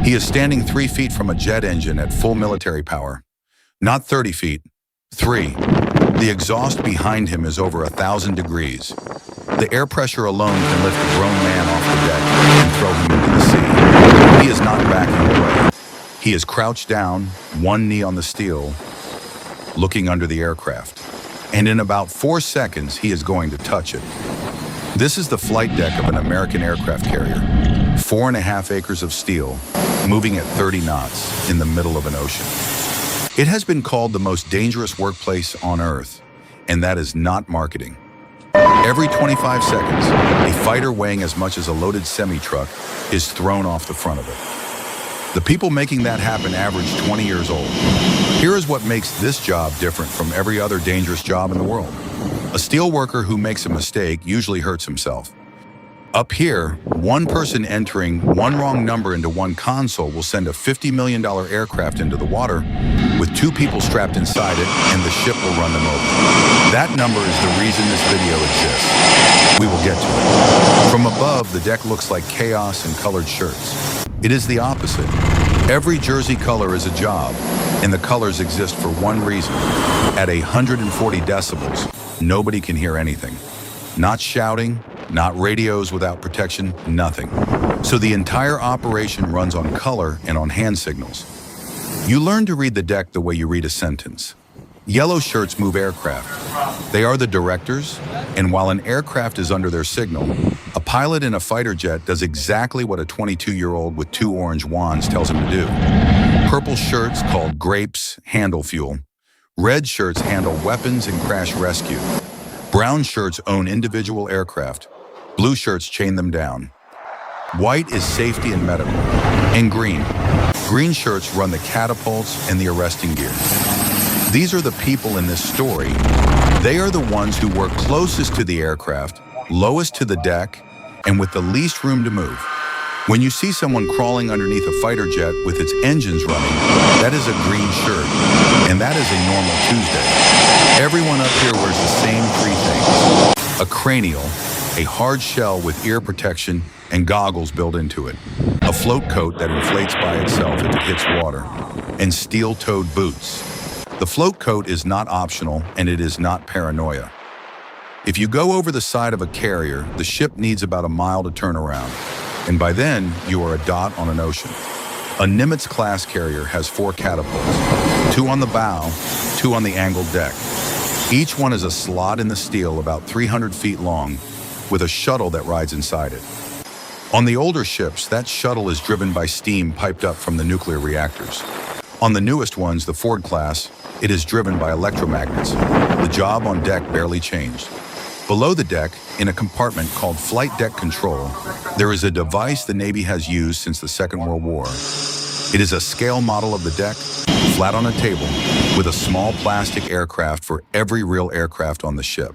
He is standing 3 feet from a jet engine at full military power. Not 30 feet, 3. The exhaust behind him is over 1,000 degrees. The air pressure alone can lift a grown man off the deck and throw him into the sea. He is not backing away. He is crouched down, one knee on the steel, looking under the aircraft. And in about 4 seconds, he is going to touch it. This is the flight deck of an American aircraft carrier. 4.5 acres of steel, moving at 30 knots in the middle of an ocean. It has been called the most dangerous workplace on Earth, and that is not marketing. Every 25 seconds, a fighter weighing as much as a loaded semi-truck is thrown off the front of it. The people making that happen average 20 years old. Here is what makes this job different from every other dangerous job in the world. A steel worker who makes a mistake usually hurts himself. Up here, one person entering one wrong number into one console will send a $50 million aircraft into the water with 2 people strapped inside it, and the ship will run them over. That number is the reason this video exists. We will get to it. From above, the deck looks like chaos and colored shirts. It is the opposite. Every jersey color is a job, and the colors exist for one reason. At 140 decibels, nobody can hear anything. Not shouting, not radios without protection, nothing. So the entire operation runs on color and on hand signals. You learn to read the deck the way you read a sentence. Yellow shirts move aircraft. They are the directors, and while an aircraft is under their signal, a pilot in a fighter jet does exactly what a 22-year-old with 2 orange wands tells him to do. Purple shirts, called grapes, handle fuel. Red shirts handle weapons and crash rescue. Brown shirts own individual aircraft. Blue shirts chain them down. White is safety and medical. And green. Green shirts run the catapults and the arresting gear. These are the people in this story. They are the ones who work closest to the aircraft, lowest to the deck, and with the least room to move. When you see someone crawling underneath a fighter jet with its engines running, that is a green shirt, and that is a normal Tuesday. Everyone up here wears the same 3 things. A cranial, a hard shell with ear protection and goggles built into it. A float coat that inflates by itself if it hits water. And steel-toed boots. The float coat is not optional, and it is not paranoia. If you go over the side of a carrier, the ship needs about a mile to turn around. And by then, you are a dot on an ocean. A Nimitz-class carrier has 4 catapults, 2 on the bow, 2 on the angled deck. Each one is a slot in the steel about 300 feet long, with a shuttle that rides inside it. On the older ships, that shuttle is driven by steam piped up from the nuclear reactors. On the newest ones, the Ford class, it is driven by electromagnets. The job on deck barely changed. Below the deck, in a compartment called Flight Deck Control, there is a device the Navy has used since the Second World War. It is a scale model of the deck, flat on a table, with a small plastic aircraft for every real aircraft on the ship.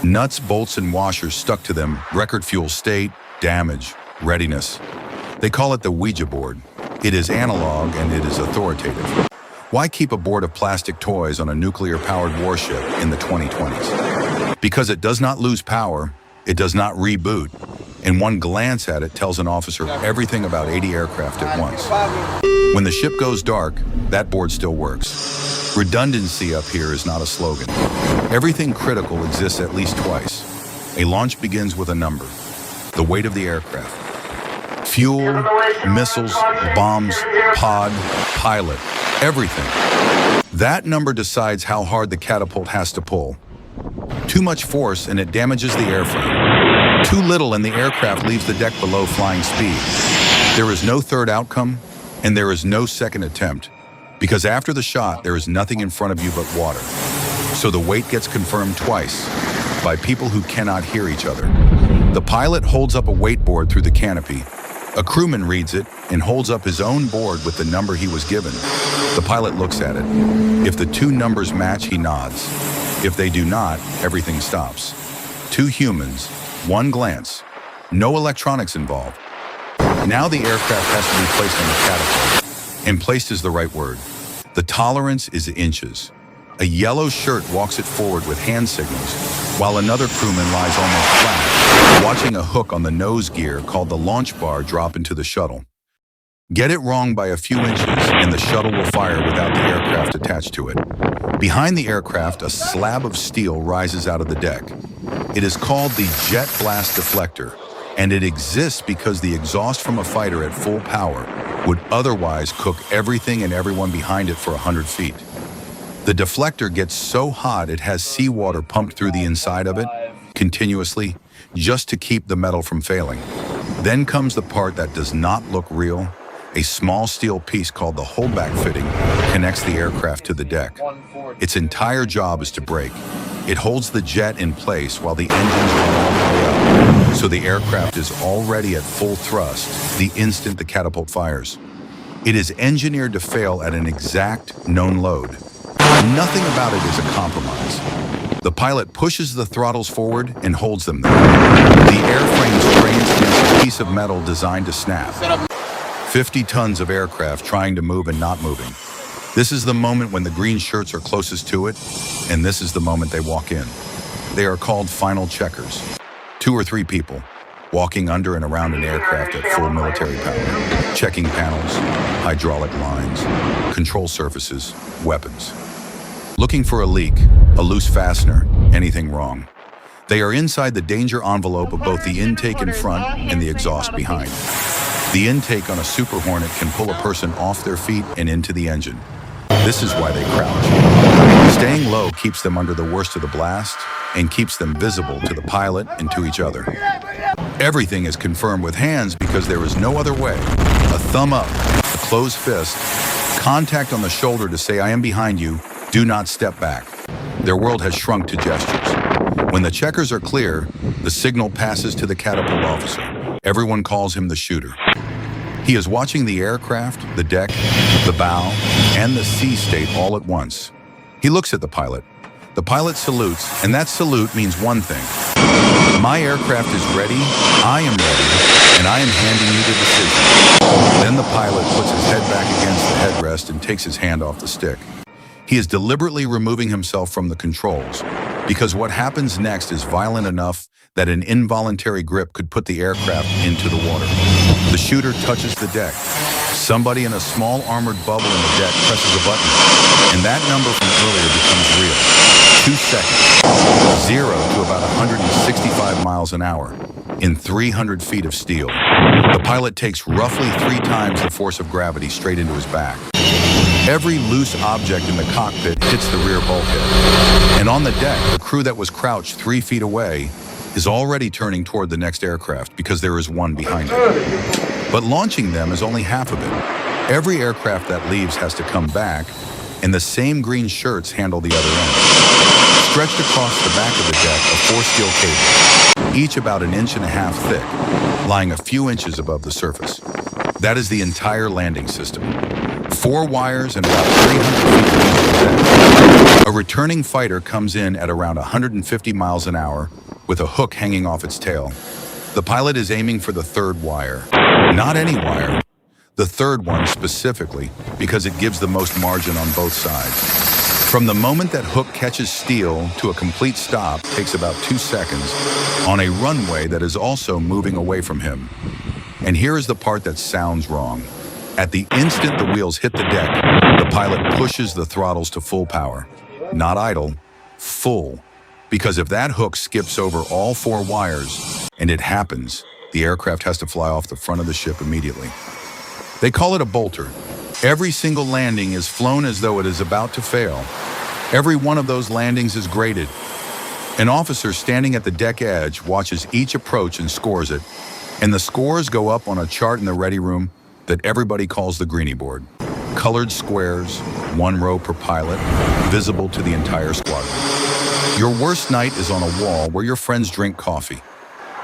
Nuts, bolts, and washers stuck to them, record fuel state, damage, readiness. They call it the Ouija board. It is analog and it is authoritative. Why keep a board of plastic toys on a nuclear-powered warship in the 2020s? Because it does not lose power, it does not reboot, and one glance at it tells an officer everything about 80 aircraft at once. When the ship goes dark, that board still works. Redundancy up here is not a slogan. Everything critical exists at least twice. A launch begins with a number, the weight of the aircraft. Fuel, missiles, bombs, pod, pilot, everything. That number decides how hard the catapult has to pull. Too much force and it damages the airframe. Too little and the aircraft leaves the deck below flying speed. There is no third outcome and there is no second attempt, because after the shot there is nothing in front of you but water. So the weight gets confirmed twice by people who cannot hear each other. The pilot holds up a weight board through the canopy. A crewman reads it and holds up his own board with the number he was given. The pilot looks at it. If the 2 numbers match, he nods. If they do not, everything stops. 2 humans, 1 glance, no electronics involved. Now the aircraft has to be placed on the catapult. And placed is the right word. The tolerance is inches. A yellow shirt walks it forward with hand signals, while another crewman lies almost flat, watching a hook on the nose gear called the launch bar drop into the shuttle. Get it wrong by a few inches, and the shuttle will fire without the aircraft attached to it. Behind the aircraft, a slab of steel rises out of the deck. It is called the jet blast deflector, and it exists because the exhaust from a fighter at full power would otherwise cook everything and everyone behind it for 100 feet. The deflector gets so hot it has seawater pumped through the inside of it continuously just to keep the metal from failing. Then comes the part that does not look real. A small steel piece called the holdback fitting connects the aircraft to the deck. Its entire job is to brake. It holds the jet in place while the engines run all the way up, so the aircraft is already at full thrust the instant the catapult fires. It is engineered to fail at an exact known load. Nothing about it is a compromise. The pilot pushes the throttles forward and holds them there. The airframe strains against a piece of metal designed to snap. 50 tons of aircraft trying to move and not moving. This is the moment when the green shirts are closest to it, and this is the moment they walk in. They are called final checkers. 2 or 3 people walking under and around an aircraft at full military power, checking panels, hydraulic lines, control surfaces, weapons. Looking for a leak, a loose fastener, anything wrong. They are inside the danger envelope of both the intake in front and the exhaust behind. The intake on a Super Hornet can pull a person off their feet and into the engine. This is why they crouch. Staying low keeps them under the worst of the blast and keeps them visible to the pilot and to each other. Everything is confirmed with hands because there is no other way. A thumb up, a closed fist, contact on the shoulder to say, "I am behind you, do not step back." Their world has shrunk to gestures. When the checkers are clear, the signal passes to the catapult officer. Everyone calls him the shooter. He is watching the aircraft, the deck, the bow, and the sea state all at once. He looks at the pilot. The pilot salutes, and that salute means one thing. My aircraft is ready, I am ready, and I am handing you the decision. Then the pilot puts his head back against the headrest and takes his hand off the stick. He is deliberately removing himself from the controls, because what happens next is violent enough that an involuntary grip could put the aircraft into the water. The shooter touches the deck. Somebody in a small armored bubble in the deck presses a button, and that number from earlier becomes real. 2 seconds. 0 to about 165 miles an hour in 300 feet of steel. The pilot takes roughly 3 times the force of gravity straight into his back. Every loose object in the cockpit hits the rear bulkhead. And on the deck, the crew that was crouched 3 feet away is already turning toward the next aircraft because there is one behind it. But launching them is only half of it. Every aircraft that leaves has to come back, and the same green shirts handle the other end. Stretched across the back of the deck are 4 steel cables, each about 1.5 inches thick, lying a few inches above the surface. That is the entire landing system. 4 wires and about 300 feet of deck. A returning fighter comes in at around 150 miles an hour with a hook hanging off its tail. The pilot is aiming for the 3rd wire. Not any wire. The 3rd one specifically, because it gives the most margin on both sides. From the moment that hook catches steel to a complete stop takes about 2 seconds on a runway that is also moving away from him. And here is the part that sounds wrong. At the instant the wheels hit the deck, the pilot pushes the throttles to full power. Not idle, full. Because if that hook skips over all 4 wires, and it happens, the aircraft has to fly off the front of the ship immediately. They call it a bolter. Every single landing is flown as though it is about to fail. Every one of those landings is graded. An officer standing at the deck edge watches each approach and scores it, and the scores go up on a chart in the ready room that everybody calls the greenie board. Colored squares, 1 row per pilot, visible to the entire squadron. Your worst night is on a wall where your friends drink coffee.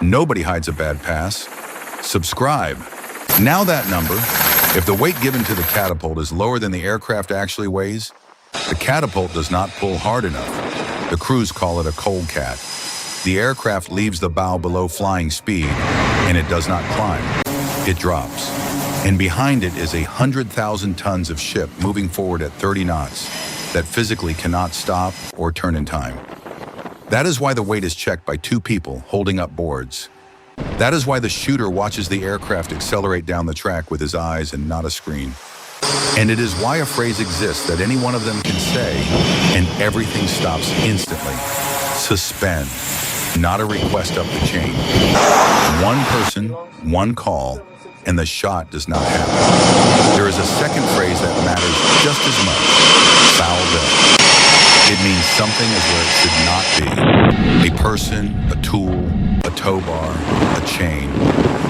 Nobody hides a bad pass. Subscribe. Now that number, if the weight given to the catapult is lower than the aircraft actually weighs, the catapult does not pull hard enough. The crews call it a cold cat. The aircraft leaves the bow below flying speed, and it does not climb. It drops. And behind it is 100,000 tons of ship moving forward at 30 knots that physically cannot stop or turn in time. That is why the weight is checked by 2 people holding up boards. That is why the shooter watches the aircraft accelerate down the track with his eyes and not a screen. And it is why a phrase exists that any one of them can say, and everything stops instantly. Suspend, not a request up the chain. One person, one call, and the shot does not happen. There is a second phrase that matters just as much. Foul bell. It means something is where it should not be. A person, a tool, a tow bar, a chain.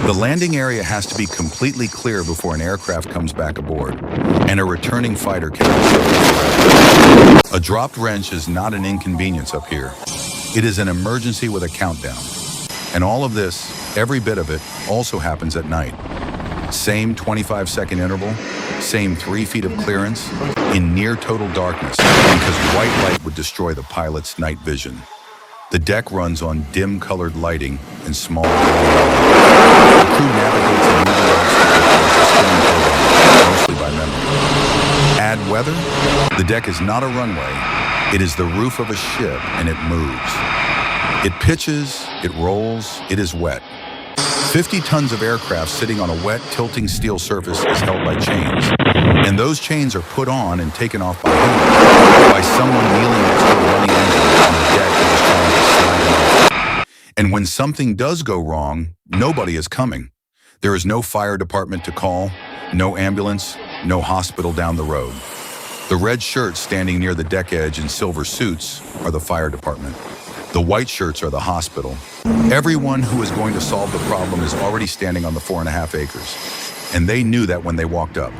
The landing area has to be completely clear before an aircraft comes back aboard, and a returning fighter cannot show. A dropped wrench is not an inconvenience up here. It is an emergency with a countdown. And all of this, every bit of it, also happens at night. Same 25-second interval, same 3 feet of clearance, in near total darkness, because white light would destroy the pilot's night vision. The deck runs on dim-colored lighting and small The crew navigates a moving obstacle mostly by memory. Add weather, the deck is not a runway, it is the roof of a ship and it moves. It pitches, it rolls, it is wet. 50 tons of aircraft sitting on a wet, tilting steel surface is held by chains. And those chains are put on and taken off by hand, by someone kneeling next to a running engine on the deck that is trying to slide it off. And when something does go wrong, nobody is coming. There is no fire department to call, no ambulance, no hospital down the road. The red shirts standing near the deck edge in silver suits are the fire department. The white shirts are the hospital. Everyone who is going to solve the problem is already standing on the 4.5 acres. And they knew that when they walked up.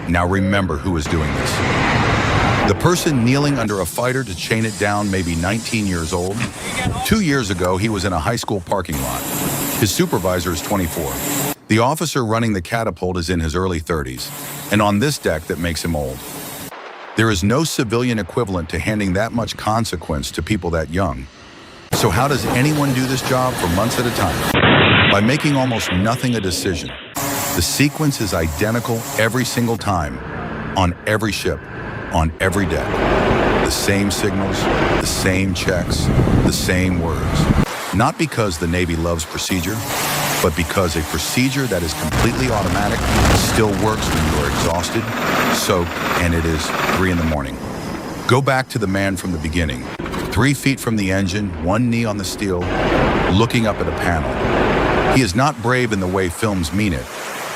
Now remember who is doing this. The person kneeling under a fighter to chain it down may be 19 years old. 2 years ago, he was in a high school parking lot. His supervisor is 24. The officer running the catapult is in his early 30s, and on this deck that makes him old. There is no civilian equivalent to handing that much consequence to people that young. So how does anyone do this job for months at a time? By making almost nothing a decision. The sequence is identical every single time, on every ship, on every deck. The same signals, the same checks, the same words. Not because the Navy loves procedure, but because a procedure that is completely automatic still works when you are exhausted, soaked, and it is 3 in the morning. Go back to the man from the beginning. 3 feet from the engine, one knee on the steel, looking up at a panel. He is not brave in the way films mean it.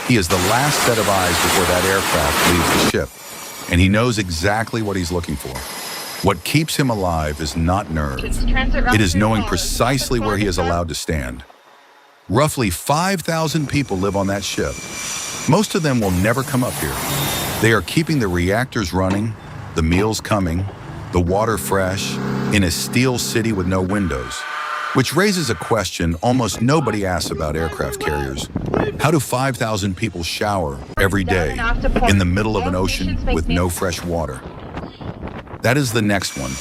He is the last set of eyes before that aircraft leaves the ship, and he knows exactly what he's looking for. What keeps him alive is not nerve. It is knowing precisely where he is allowed to stand. Roughly 5,000 people live on that ship. Most of them will never come up here. They are keeping the reactors running, the meals coming, the water fresh, in a steel city with no windows. Which raises a question almost nobody asks about aircraft carriers. How do 5,000 people shower every day in the middle of an ocean with no fresh water? That is the next one.